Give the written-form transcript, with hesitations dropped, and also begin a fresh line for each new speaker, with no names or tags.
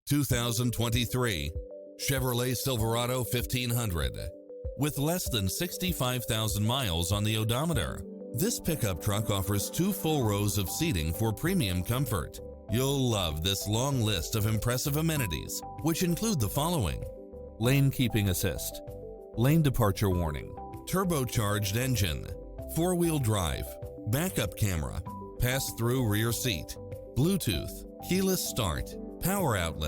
2023 Chevrolet Silverado 1500. With less than 65,000 miles on the odometer, this pickup truck offers 2 full rows of seating for premium comfort. You'll love this long list of impressive amenities, which include the following: lane keeping assist, lane departure warning, turbocharged engine, 4-wheel drive, backup camera, pass-through rear seat, Bluetooth, keyless start, power outlet,